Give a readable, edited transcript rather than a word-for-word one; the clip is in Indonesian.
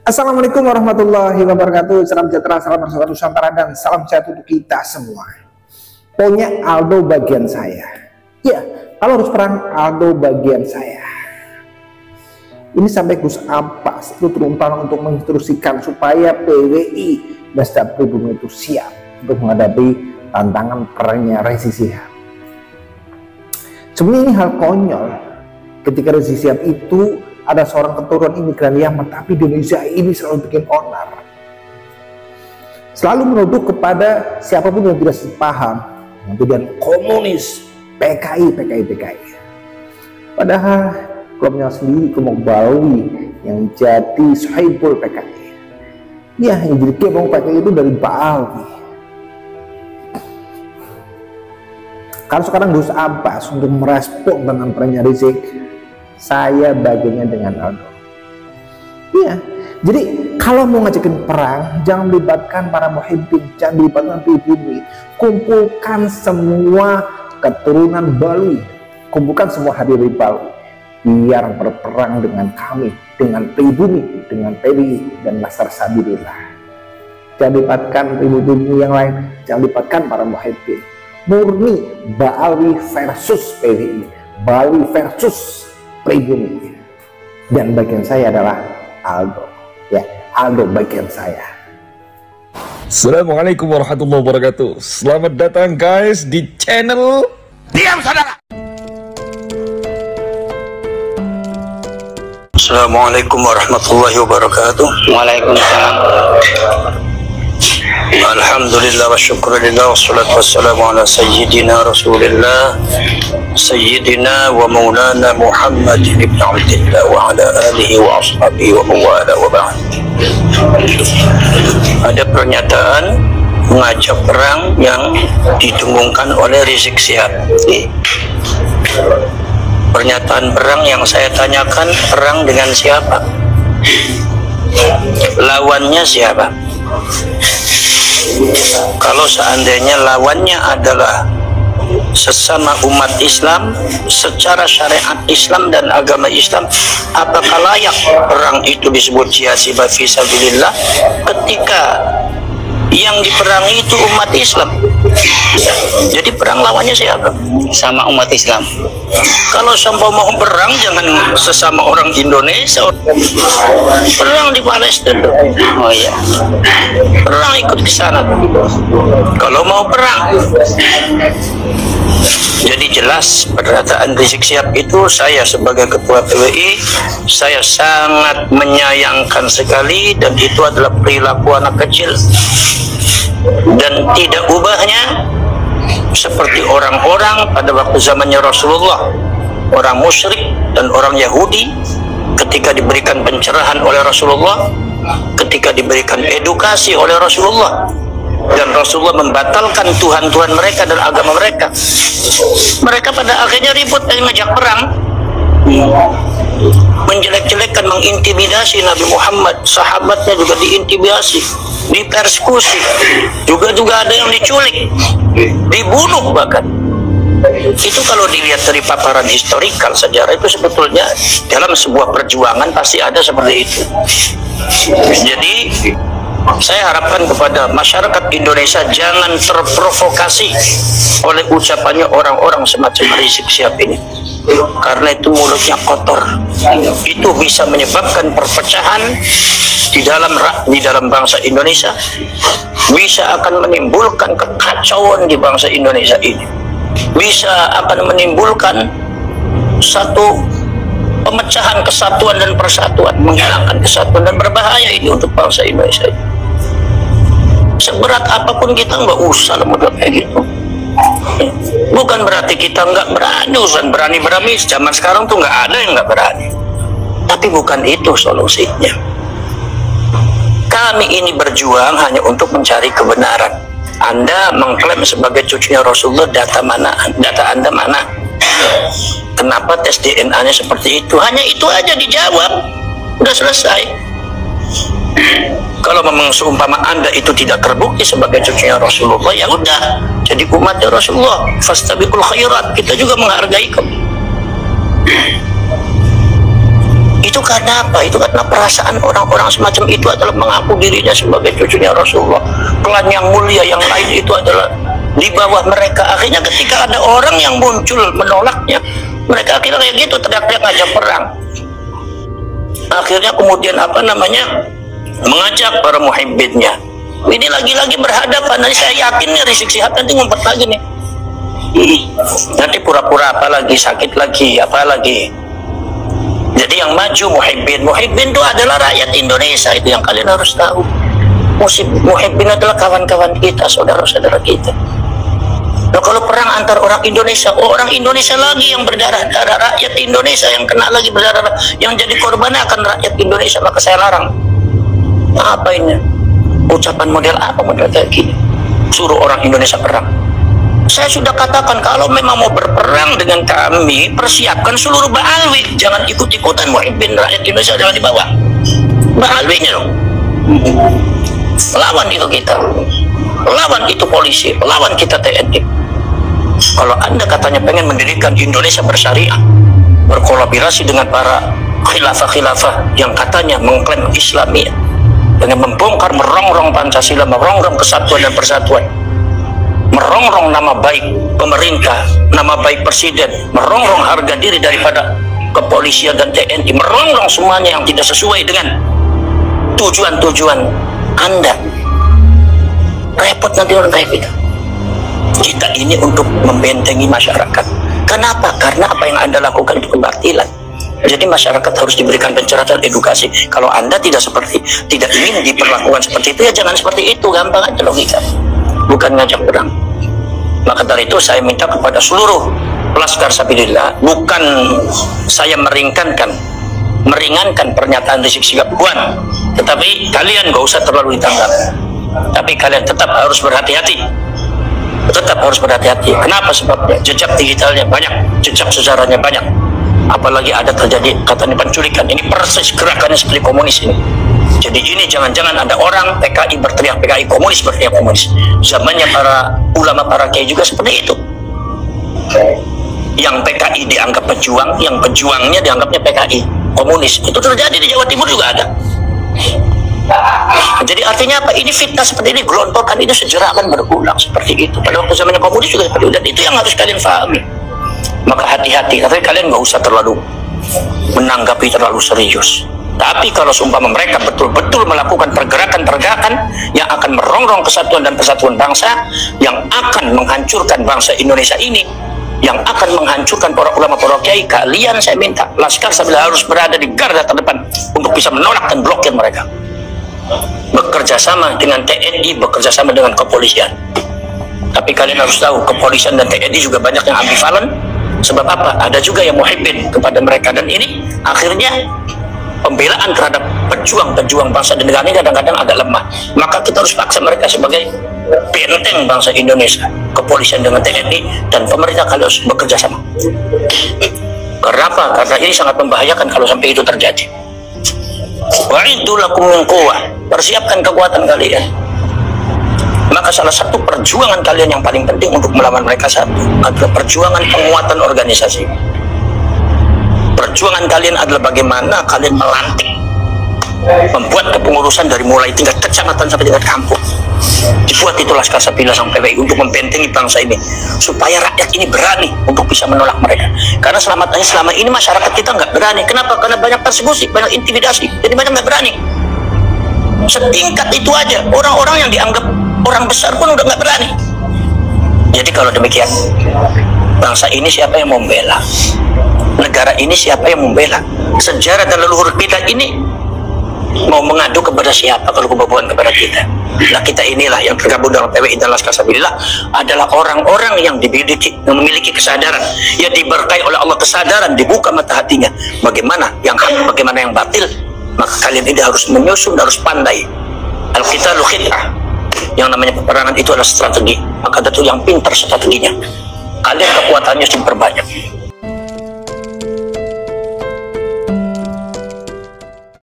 Assalamualaikum warahmatullahi wabarakatuh. Salam sejahtera, salam bersama Nusantara, dan salam sehat untuk kita semua. Pokoknya Aldo bagian saya. Ya, kalau harus perang, Aldo bagian saya. Ini sampai Gus Ampas itu turun tangan untuk menginstruksikan supaya PWI dan setiap pribumi itu siap untuk menghadapi tantangan perangnya Rizik Syihab. Sebenarnya ini hal konyol ketika Rizik Syihab itu ada seorang keturunan imigran Yaman, tapi di Indonesia ini selalu bikin onar, selalu menuduh kepada siapapun yang tidak sepaham, kemudian komunis, PKI. Padahal kelompoknya sendiri, kelompok Balawi yang jadi Sohibul PKI, ya yang jadi kelompok PKI itu dari Balawi. Kalau sekarang Gus Abbas untuk merespon dengan perangnya Rizik, saya bagiannya dengan Aldo. Iya, jadi kalau mau ngajakin perang, jangan melibatkan para muhibbin, jangan melibatkan pribumi. Kumpulkan semua keturunan Balawi, kumpulkan semua hadirin Balawi, biar berperang dengan kami, dengan pribumi, dengan PWI dan Laskar Sabilillah. Jangan libatkan pribumi yang lain, jangan libatkan para muhibbin. Murni Balawi versus PWI, Balawi versus pribumi. Dan bagian saya adalah Aldo. Ya, Aldo bagian saya. Assalamualaikum warahmatullahi wabarakatuh. Selamat datang guys di channel Diam Saudara. Assalamualaikum warahmatullahi wabarakatuh. Waalaikumsalam. Alhamdulillah wa syukurillah wassalatu wassalamu ala sayyidina rasulillah sayyidina wa maulana Muhammad ibn Abdillah wa ala alihi wa ashabihi wa mawala wa ba'd. Ada pernyataan mengajak perang yang didengungkan oleh Rizik Syihab. Pernyataan perang yang saya tanyakan, perang dengan siapa? Lawannya siapa? Kalau seandainya lawannya adalah sesama umat Islam secara syariat Islam dan agama Islam, apakah layak perang itu disebut jihad fi sabilillah ketika yang diperangi itu umat Islam? Jadi perang lawannya siapa? Sama umat Islam. Kalau sampai mau perang, jangan sesama orang Indonesia. Perang di Palestina. Oh iya. Perang ikut ke sana. Kalau mau perang. Jadi jelas pernyataan Rizik Syihab itu, saya sebagai ketua PWI, saya sangat menyayangkan sekali, dan itu adalah perilaku anak kecil dan tidak ubahnya seperti orang-orang pada waktu zamannya Rasulullah, orang musyrik dan orang Yahudi, ketika diberikan pencerahan oleh Rasulullah, ketika diberikan edukasi oleh Rasulullah, dan Rasulullah membatalkan Tuhan-Tuhan mereka dan agama mereka, mereka pada akhirnya ribut dan ngajak perang, menjelek-jelekkan, mengintimidasi Nabi Muhammad, sahabatnya juga diintimidasi, dipersekusi, juga ada yang diculik, dibunuh bahkan. Itu kalau dilihat dari paparan historikal sejarah, itu sebetulnya dalam sebuah perjuangan pasti ada seperti itu. Jadi saya harapkan kepada masyarakat Indonesia jangan terprovokasi oleh ucapannya orang-orang semacam Rizik Syihab ini, karena itu mulutnya kotor. Itu bisa menyebabkan perpecahan di dalam bangsa Indonesia, bisa akan menimbulkan kekacauan di bangsa Indonesia ini, bisa akan menimbulkan satu pemecahan kesatuan dan persatuan, menghilangkan kesatuan, dan berbahaya ini untuk bangsa Indonesia. Seberat apapun kita nggak usah model kayak gitu. Bukan berarti kita nggak berani, urusan berani zaman sekarang tuh nggak ada yang nggak berani, tapi bukan itu solusinya. Kami ini berjuang hanya untuk mencari kebenaran. Anda mengklaim sebagai cucunya Rasulullah, data Anda mana? Kenapa tes DNA-nya seperti itu? Hanya itu aja dijawab, udah selesai. Kalau memang seumpama Anda itu tidak terbukti sebagai cucunya Rasulullah, ya udah jadi umatnya Rasulullah, fastabiqul khairat, kita juga menghargai kamu. Itu karena apa? Itu karena perasaan orang-orang semacam itu adalah mengaku dirinya sebagai cucunya Rasulullah. Klan yang mulia yang lain itu adalah di bawah mereka. Akhirnya ketika ada orang yang muncul menolaknya, mereka akhirnya kayak gitu, teriak-teriak ngajak perang. Akhirnya kemudian mengajak para muhibbinnya. Ini lagi-lagi berhadapan. Nanti saya yakin nih Rizik Syihab nanti ngumpet lagi nih. Nanti pura-pura apa lagi, sakit lagi, apa lagi. Jadi yang maju muhibbin itu adalah rakyat Indonesia, itu yang kalian harus tahu. Muhibbin adalah kawan-kawan kita, saudara-saudara kita. Nah, kalau perang antar orang Indonesia lagi yang berdarah-darah, rakyat Indonesia yang kena lagi berdarah, yang jadi korban akan rakyat Indonesia, maka saya larang. Apa ini? Ucapan model apa model kayak gini? Suruh orang Indonesia perang. Saya sudah katakan kalau memang mau berperang dengan kami, persiapkan seluruh Ba'alwi, jangan ikut-ikutan muhibbin rakyat Indonesia jangan dibawa. Ba'alwinya dong. Lawan itu kita, lawan itu polisi, lawan kita TNI. Kalau Anda katanya pengen mendirikan Indonesia bersyariah, berkolaborasi dengan para khilafah-khilafah yang katanya mengklaim Islamiyah, dengan membongkar merongrong Pancasila, merongrong kesatuan dan persatuan, merongrong nama baik pemerintah, nama baik presiden, merongrong harga diri daripada kepolisian dan TNI, merongrong semuanya yang tidak sesuai dengan tujuan-tujuan Anda. Repot nanti orang kayak kita. Kita ini untuk membentengi masyarakat. Kenapa? Karena apa yang Anda lakukan itu kebatilan. Jadi masyarakat harus diberikan pencerahan edukasi. Kalau Anda tidak ingin diperlakukan seperti itu, ya jangan seperti itu. Gampang aja logika. Bukan ngajak perang. Maka dari itu saya minta kepada seluruh Laskar Sabilillah, bukan saya meringankan pernyataan Rizik Syihab, tetapi kalian gak usah terlalu ditanggap. Tapi kalian tetap harus berhati-hati. Kenapa sebabnya? Jejak digitalnya banyak, jejak sejarahnya banyak. Apalagi ada terjadi katanya penculikan. Ini persis gerakannya seperti komunis ini. Jadi ini jangan-jangan ada orang PKI berteriak PKI, komunis berteriak komunis. Zamannya para ulama, para kiai juga seperti itu. Yang PKI dianggap pejuang, yang pejuangnya dianggapnya PKI, komunis. Itu terjadi di Jawa Timur juga ada. Jadi artinya apa? Ini fitnah seperti ini, gelontoran ini sejarah akan berulang seperti itu. Pada waktu zamannya komunis juga seperti itu. Dan itu yang harus kalian pahami. Maka hati-hati. Tapi kalian nggak usah terlalu menanggapi terlalu serius. Tapi kalau seumpama mereka betul-betul melakukan pergerakan-pergerakan yang akan merongrong kesatuan dan persatuan bangsa, yang akan menghancurkan bangsa Indonesia ini, yang akan menghancurkan para ulama, para kiai, kalian saya minta Laskar Sabilillah harus berada di garda terdepan untuk bisa menolak dan blokir mereka. Bekerja sama dengan TNI, bekerja sama dengan kepolisian. Tapi kalian harus tahu, kepolisian dan TNI juga banyak yang ambivalen. Sebab apa? Ada juga yang muhibbin kepada mereka. Dan ini akhirnya pembelaan terhadap pejuang-pejuang bangsa dan negara ini kadang-kadang agak lemah. Maka kita harus paksa mereka sebagai benteng bangsa Indonesia. Kepolisian dengan TNI dan pemerintah kalian harus bekerja sama. Kenapa? Karena ini sangat membahayakan kalau sampai itu terjadi. Wa'iddu lakum min quwwah, persiapkan kekuatan kalian. Maka salah satu perjuangan kalian yang paling penting untuk melawan mereka adalah perjuangan penguatan organisasi. Perjuangan kalian adalah bagaimana kalian melantik, membuat kepengurusan dari mulai tingkat kecamatan sampai tingkat kampung. Dibuat itu Laskar Sabilillah sampai PWI untuk membentengi bangsa ini, supaya rakyat ini berani untuk bisa menolak mereka. Karena selama ini masyarakat kita nggak berani. Kenapa? Karena banyak persekusi, banyak intimidasi, jadi banyak nggak berani. Setingkat itu aja, orang-orang yang dianggap orang besar pun udah nggak berani. Jadi kalau demikian, bangsa ini siapa yang membela? Negara ini siapa yang membela? Sejarah dan leluhur kita ini mau mengadu kepada siapa kalau kebobohan kepada kita? Nah, kita inilah yang tergabung dalam PWI dan Laskar Sabilillah adalah orang-orang yang memiliki kesadaran, yang diberkahi oleh Allah kesadaran, dibuka mata hatinya. Bagaimana yang hak, bagaimana yang batil? Maka kalian ini harus menyusun, harus pandai. Al-qitalu khid'ah. Yang namanya peperangan itu adalah strategi. Maka itu yang pintar strateginya. Kalian kekuatannya harus diperbanyak.